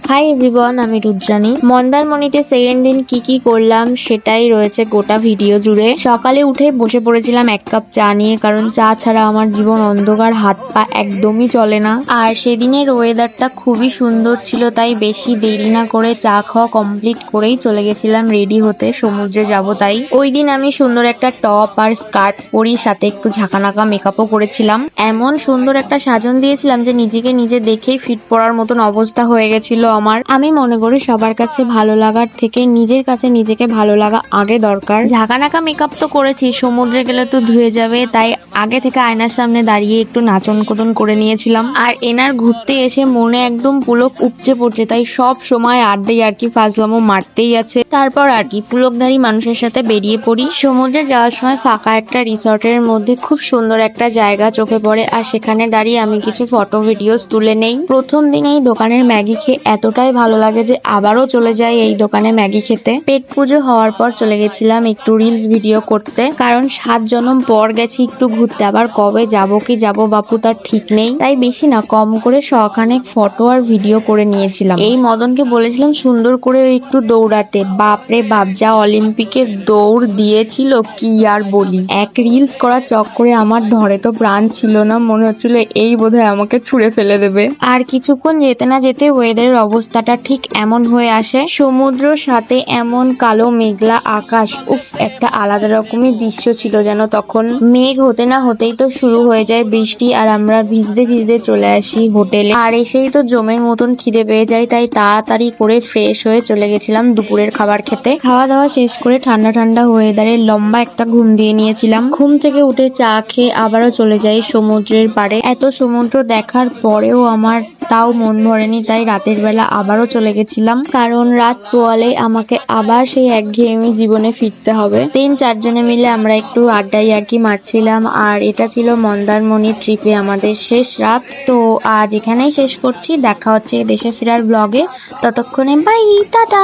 Hi everyone, আমি রুদ্রানী। মন্দারমণিতে second দিন কি করলাম সেটাই রয়েছে গোটা ভিডিও জুড়ে। সকালে উঠে বসে পড়েছিলাম এক কাপ চা নিয়ে, কারণ চা ছাড়া আমার জীবন অন্ধকার, হাত পা একদমই চলে না। আর সেদিনের ওয়েদারটা খুবই সুন্দর ছিল, তাই বেশি দেরি না করে চা খাওয়া কমপ্লিট করেই চলে গেছিলাম রেডি হতে, সমুদ্রে যাব তাই। ওই দিন আমি সুন্দর একটা টপ আর স্কার্ট পরি, সাথে একটু ঝাঁকানাকা মেকআপও করেছিলাম। এমন সুন্দর একটা সাজন দিয়েছিলাম যে নিজেকে নিজে দেখেই ফিট পড়ার মতন অবস্থা হয়ে গেছিল আমার। আমি মনে করি সবার কাছে ভালো লাগার থেকে নিজের কাছে নিজেকে ভালো লাগা আগে দরকার। ঝাঁকানাকা মেকআপ তো করেছি, সমুদ্রে গেলে তো ধুয়ে যাবে, তাই আগে থেকে আয়নার সামনে দাঁড়িয়ে একটু নাচন কোদন করে নিয়েছিলাম। আর এনার ঘুরতে এসে মনে একদম পুলক উপচে পড়ছে, তাই সব সময় আড্ডাই আর কি ফাজলামো মারতেই আছে। তারপর আর কি পুলকধারী মানুষের সাথে বেরিয়ে পড়ি। সমুদ্রে যাওয়ার সময় ফাঁকা একটা রিসর্টের মধ্যে খুব সুন্দর একটা জায়গা চোখে পড়ে, আর সেখানে দাঁড়িয়ে আমি কিছু ফটো ভিডিওস তুলে নেই। প্রথম দিন এই দোকানের ম্যাগি খেয়ে এতটাই ভালো লাগে যে আবারও চলে যাই এই দোকানে ম্যাগি খেতে। পেট পুজো হওয়ার পর চলে গেছিলাম একটু রিলস ভিডিও করতে, কারণ 7 জন্ম পর গেছি একটু ঘুরতে, আবার কবে যাবো কি যাবো বাপু তার ঠিক নেই, তাই বেশি না কম করে শখানেক ফটো আর ভিডিও করে নিয়েছিলাম। এই মদনকে বলেছিলাম সুন্দর করে একটু দৌড়াতে, বাপরে বাপ যা অলিম্পিকের দৌড় দিয়েছিল কি আর বলি। এক রিলস করার চক্করে আমার ধরে তো প্রাণ ছিল না, মনে হচ্ছিল এই বোধহয় আমাকে ছুঁড়ে ফেলে দেবে। আর কিছুক্ষণ যেতে না যেতে ওয়েদারের অবস্থাটা ঠিক এমন হয়ে আসে, সমুদ্র সাথে এমন কালো মেঘলা আকাশ, উফ একটা আলাদা রকমই দৃশ্য ছিল যেন। তখন মেঘ হতে না হতেই তো শুরু হয়ে যায় বৃষ্টি, আর আমরা ভিজতে ভিজতে চলে আসি হোটেলে। আর এসেই তো জমের মতন খিদে পেয়ে যায়, তাই তাড়াতাড়ি করে ফ্রেশ হয়ে চলে গেছিলাম দুপুরের খাবার খেতে। খাওয়া দাওয়া শেষ করে ঠান্ডা ঠান্ডা ওয়েদারে লম্বা একটা ঘুম দিয়ে নিয়েছিলাম। ঘুম থেকে উঠে চা খেয়ে আবারও চলে যাই সমুদ্রের পাড়ে। এত সমুদ্র দেখার পরেও আমার তাও মন ভরেনি, তাই রাতের বেলা আবারও চলে গেছিলাম, কারণ রাত পোয়ালে আমাকে আবার সেই একঘেয়েমি জীবনে ফিরতে হবে। 3-4 জনে মিলে আমরা একটু আড্ডাই আর কি মারছিলাম, আর এটা ছিল মন্দারমণি ট্রিপে আমাদের শেষ রাত। তো আজ এখানেই শেষ করছি, দেখা হচ্ছে দেশে ফেরার ব্লগে। ততক্ষণে বাই, টাটা।